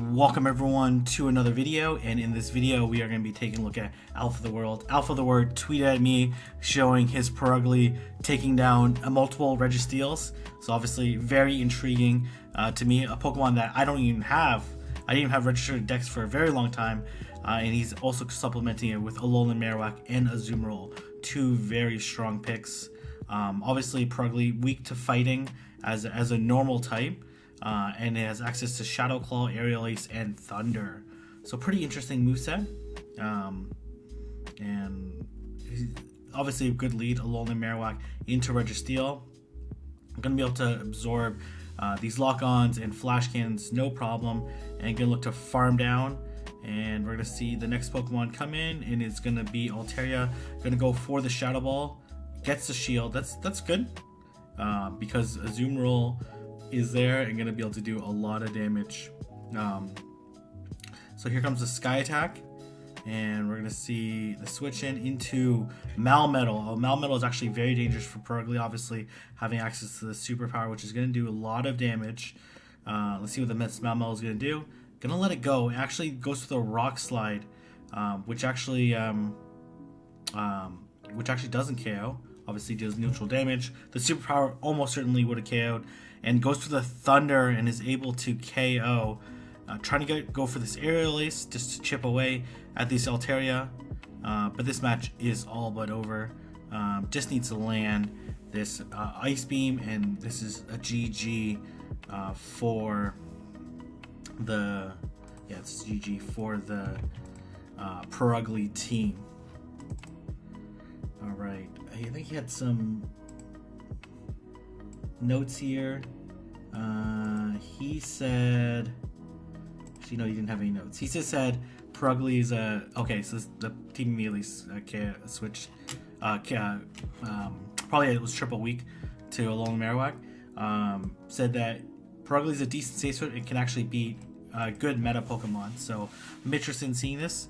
Welcome everyone to another video, and in this video we are going to be taking a look at Alpha of the World. Alpha of the World tweeted at me showing his Purugly taking down multiple Registeels, so obviously very intriguing to me, a Pokemon that I didn't even have registered decks for a very long time, and he's also supplementing it with Alolan Marowak and Azumarill, two very strong picks. Obviously Purugly weak to fighting as a normal type. And it has access to Shadow Claw, Aerial Ace, and Thunder. So pretty interesting moveset. And obviously a good lead, Alolan Marowak into Registeel. I'm going to be able to absorb these lock-ons and flash cannons, no problem. And going to look to farm down. And we're going to see the next Pokemon come in, and it's going to be Altaria. Going to go for the Shadow Ball. Gets the shield. That's good. Because Azumarill is there and gonna be able to do a lot of damage. So here comes the Sky Attack, and we're gonna see the switch into Melmetal. Melmetal is actually very dangerous for Purugly, obviously having access to the superpower, which is gonna do a lot of damage. Let's see what the Melmetal is gonna do. Gonna let it go. It actually goes for the Rock Slide, which actually doesn't KO. Obviously does neutral damage. The superpower almost certainly would have KO'd, and goes for the Thunder and is able to KO. Trying to go for this Aerial Ace just to chip away at this Altaria, but this match is all but over. Just needs to land this Ice Beam, and this is a GG for the it's GG for the Purugly team. All right, I think he had some notes here. He said, actually no, he didn't have any notes. He just said Purugly's okay, so the team immediately switched, probably it was triple weak to Alolan Marowak. Said that Purugly's a decent safe switch and can actually beat good meta Pokemon, so I'm interested in seeing this.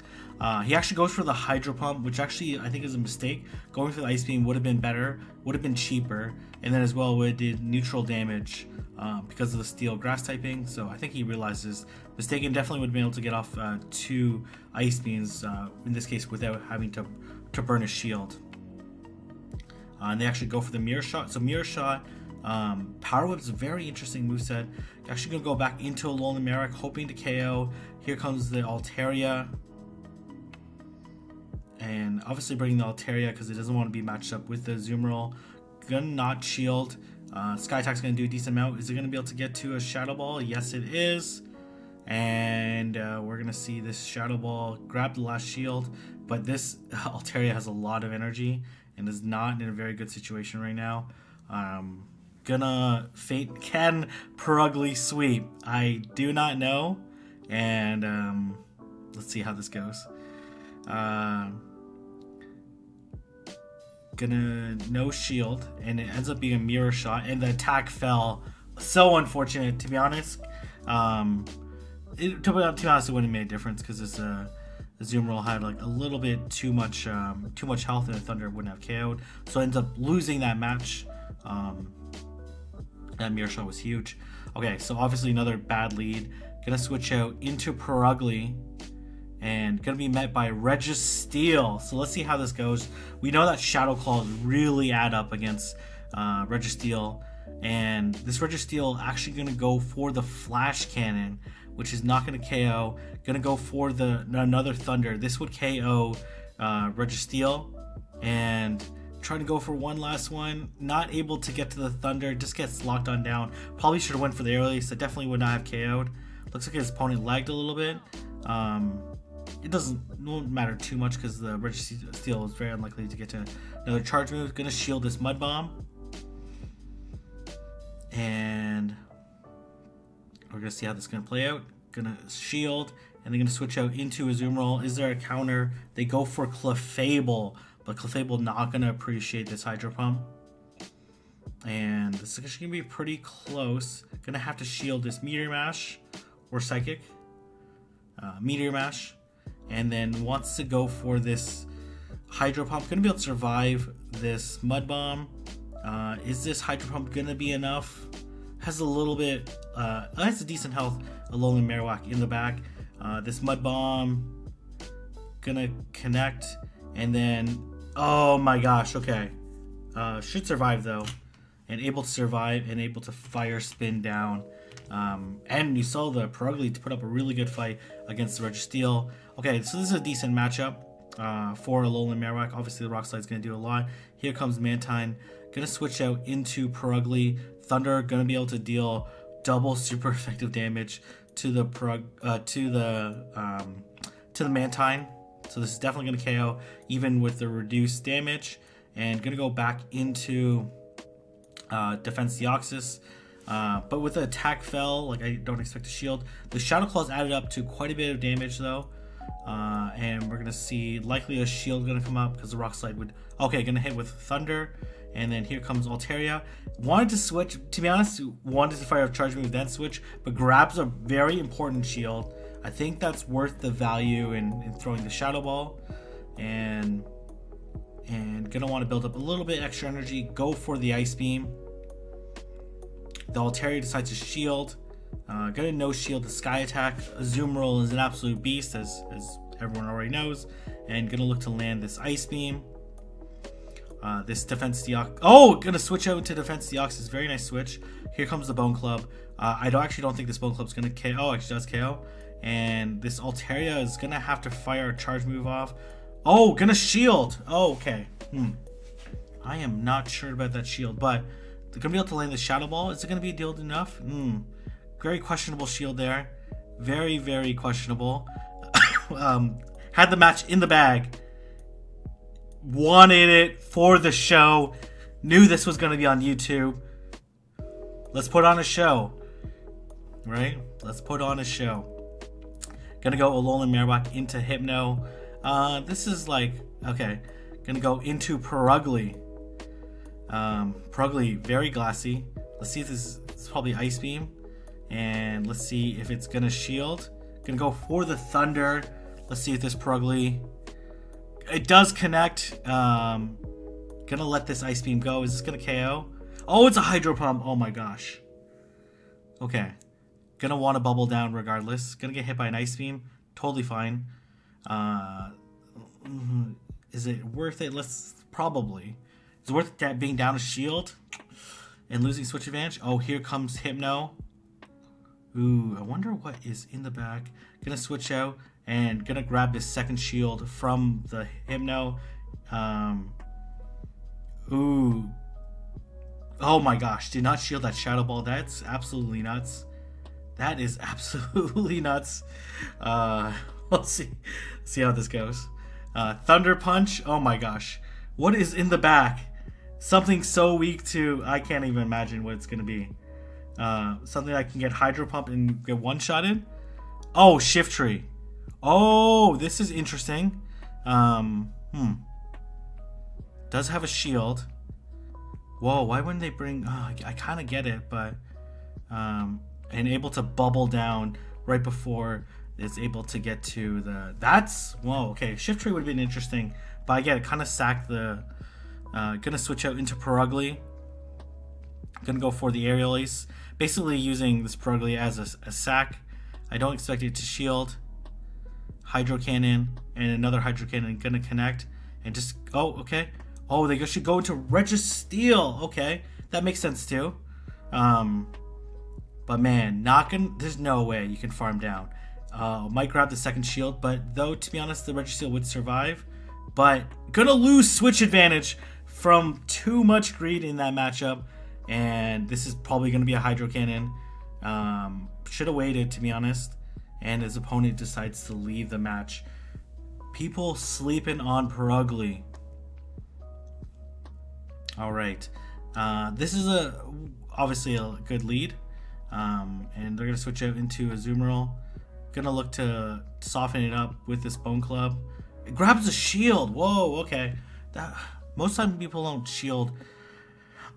He actually goes for the Hydro Pump, which actually I think is a mistake. Going for the Ice Beam would have been better, would have been cheaper, and then as well would have did neutral damage because of the Steel Grass typing. So I think he realized his mistake and definitely would have been able to get off two Ice Beams in this case without having to burn his shield. And they actually go for the Mirror Shot. So Mirror Shot, Power Whip is a very interesting moveset. Actually going to go back into Alolan Marowak, hoping to KO. Here comes the Altaria. And obviously bringing the Altaria because it doesn't want to be matched up with the Azumarill. Gonna not shield. Sky Attack's gonna do a decent amount. Is it gonna be able to get to a Shadow Ball? Yes, it is. And we're gonna see this Shadow Ball grab the last shield, but this Altaria has a lot of energy and is not in a very good situation right now. Gonna fate, can Purugly sweep? I do not know, and let's see how this goes. Gonna no shield, and it ends up being a Mirror Shot, and the attack fell. So unfortunate, to be honest. To be honest, it wouldn't have made a difference because this Azumarill had like a little bit too much health, and the Thunder wouldn't have KO'd. So it ends up losing that match. That Mirror Shot was huge. Okay, so obviously another bad lead. Gonna switch out into Purugly, and gonna be met by Registeel. So let's see how this goes. We know that Shadow Claws really add up against Registeel, and this Registeel actually gonna go for the Flash Cannon, which is not gonna KO. Gonna go for another Thunder. This would KO Registeel, and trying to go for one last one. Not able to get to the Thunder. Just gets locked on down. Probably should have went for the Aerial Ace. That definitely would not have KO'd. Looks like his opponent lagged a little bit. It won't matter too much because the Registeel is very unlikely to get to another charge move. Gonna shield this Mud Bomb, and we're gonna see how this is gonna play out. Gonna shield, and they're gonna switch out into Azumarill. Is there a counter? They go for Clefable, but Clefable not gonna appreciate this Hydro Pump, and this is actually gonna be pretty close. Gonna have to shield this Meteor Mash or Psychic. Meteor Mash, and then wants to go for this Hydro Pump. Gonna be able to survive this Mud Bomb. Is this Hydro Pump gonna be enough? Has a little bit, has a decent health. Alolan Marowak in the back. This Mud Bomb gonna connect, and then oh my gosh, okay, should survive though, and able to survive and able to fire spin down. And you saw the Purugly to put up a really good fight against the Registeel. Okay, so this is a decent matchup for Alolan Marowak. Obviously, the Rock Slide's going to do a lot. Here comes Mantine. Going to switch out into Purugly. Thunder going to be able to deal double super effective damage to the Mantine. So this is definitely going to KO even with the reduced damage. And going to go back into Defense Deoxys. But with the attack fell, like I don't expect a shield. The Shadow Claws added up to quite a bit of damage though. And we're going to see likely a shield going to come up because the Rock Slide would... Okay, going to hit with Thunder. And then here comes Altaria. Wanted to switch, to be honest, wanted to fire a charge move then switch, but grabs a very important shield. I think that's worth the value in throwing the Shadow Ball. And going to want to build up a little bit extra energy. Go for the Ice Beam. The Altaria decides to shield. Gonna no shield the Sky Attack. Azumarill is an absolute beast, as everyone already knows. And gonna look to land this Ice Beam. This Defense Deoxys. Oh, gonna switch out into Defense Deoxys. Very nice switch. Here comes the Bone Club. I don't think this Bone Club's gonna KO. Oh, actually does KO. And this Altaria is gonna have to fire a charge move off. Oh, gonna shield. Oh, okay. I am not sure about that shield, but they're gonna be able to land the Shadow Ball. Is it gonna be dealt enough? Very questionable shield there. Very, very questionable. Had the match in the bag. Wanted it for the show. Knew this was gonna be on YouTube. Let's put on a show. Right? Let's put on a show. Gonna go Alolan Marowak into Hypno. This is like, okay. Gonna go into Purugly. Purugly, very glassy. Let's see if this is probably Ice Beam. And let's see if it's gonna shield. Gonna go for the Thunder. Let's see if this Purugly... It does connect. Gonna let this Ice Beam go. Is this gonna KO? Oh, it's a Hydro Pump. Oh my gosh. Okay. Gonna want to bubble down regardless. Gonna get hit by an Ice Beam. Totally fine. Is it worth it? Probably. Is it worth being down a shield and losing switch advantage? Oh, here comes Hypno. Ooh, I wonder what is in the back. Gonna switch out and gonna grab this second shield from the Hypno. Ooh. Oh my gosh, did not shield that Shadow Ball. That's absolutely nuts. That is absolutely nuts. We'll see how this goes. Thunder Punch. Oh my gosh. What is in the back? Something so weak to... I can't even imagine what it's going to be. Something I can get Hydro Pump and get one-shotted. Oh, Shift Tree. Oh, this is interesting. Does have a shield. Whoa, why wouldn't they bring... Oh, I kind of get it, but... and able to bubble down right before it's able to get to the... That's... Whoa, okay. Shift Tree would have been interesting. But I get it. Kind of sack the... Gonna switch out into Purugly. Gonna go for the Aerial Ace. Basically using this Purugly as a sack. I don't expect it to shield. Hydro Cannon. And another Hydro Cannon gonna connect. And just... Oh, okay. Oh, they should go into Registeel. Okay. That makes sense too. But man, there's no way you can farm down. Might grab the second shield, but though, to be honest, the Registeel would survive. But gonna lose switch advantage from too much greed in that matchup. And this is probably gonna be a Hydro Cannon. Should have waited, to be honest. And his opponent decides to leave the match. People sleeping on Purugly. Alright. This is obviously a good lead. And they're going to switch out into Azumarill. Gonna look to soften it up with this Bone Club. It grabs a shield. Whoa, okay. Most time people don't shield.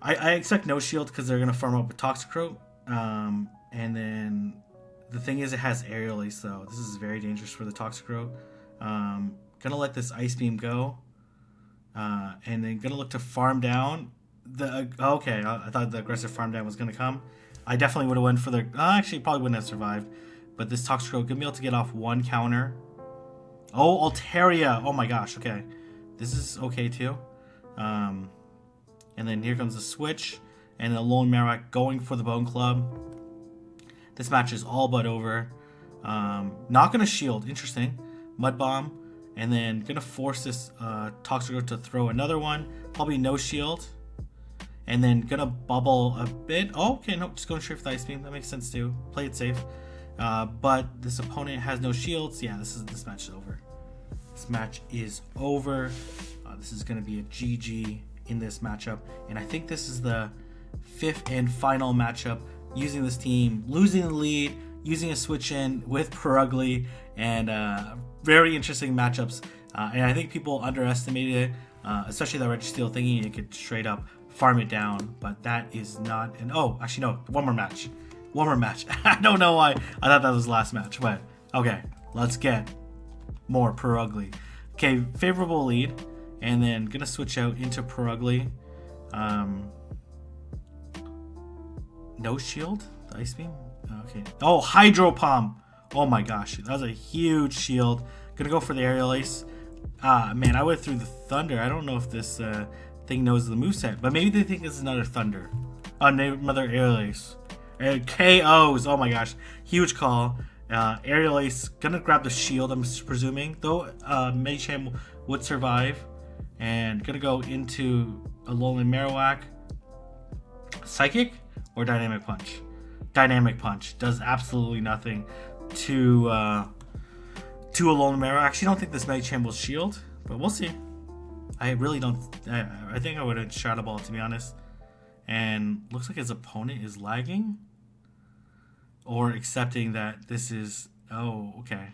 I expect no shield because they're going to farm up with Toxicroak. And then the thing is it has Aerial Ace though. This is very dangerous for the Toxicroak. Gonna let this Ice Beam go. And then gonna look to farm down. Okay, I thought the aggressive farm down was going to come. I definitely would have went for the... actually, probably wouldn't have survived. but this Toxicroak gonna be able to get off one counter. Oh, Altaria! Oh my gosh, okay. This is okay too. And then here comes the switch, and the Alolan Marowak going for the Bone Club. This match is all but over. Not gonna shield, interesting. Mud Bomb, and then gonna force this Toxicroak to throw another one. Probably no shield. And then gonna bubble a bit. Oh, okay, no, just going straight for the Ice Beam. That makes sense too. Play it safe. But this opponent has no shields. Yeah, this match is over. This match is over. This is gonna be a GG in this matchup, and I think this is the 5th and final matchup using this team, losing the lead, using a switch in with Purugly, and very interesting matchups. And I think people underestimated it, especially that Registeel thinking it could straight up farm it down, but that is not an... Oh, actually no, one more match. I don't know why I thought that was the last match, but okay, let's get more Purugly. Okay, favorable lead, and then gonna switch out into Purugly. No shield? The Ice Beam? Okay. Oh, Hydro Pump! Oh my gosh, that was a huge shield. Gonna go for the Aerial Ace. Man, I went through the Thunder. I don't know if this thing knows the moveset, but maybe they think this is another Thunder. Another Aerial Ace. KOs. Oh my gosh, huge call. Aerial Ace gonna grab the shield, I'm presuming, though. Medicham would survive, and gonna go into Alolan Marowak. Psychic or Dynamic Punch? Dynamic Punch does absolutely nothing to Alolan Marowak. I actually don't think this Medicham will shield, but we'll see. I really don't. I think I would have Shadow Ball, to be honest. And looks like his opponent is lagging, or accepting that this is... Oh, okay.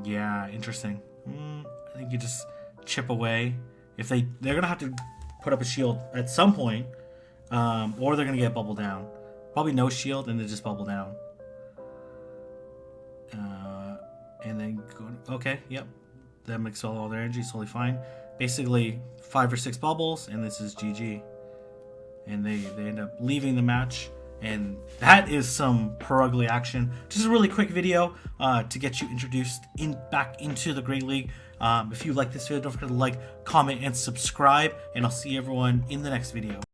Yeah, interesting. I think you just chip away. If they're gonna have to put up a shield at some point, or they're gonna get bubble down. Probably no shield, and then just bubble down. And then go... Okay, yep. That makes all their energy, totally fine. Basically 5 or 6 bubbles, and this is GG. And they end up leaving the match, and that is some Purugly action. Just a really quick video to get you introduced back into the Great League. If you like this video, don't forget to like, comment, and subscribe, and I'll see everyone in the next video.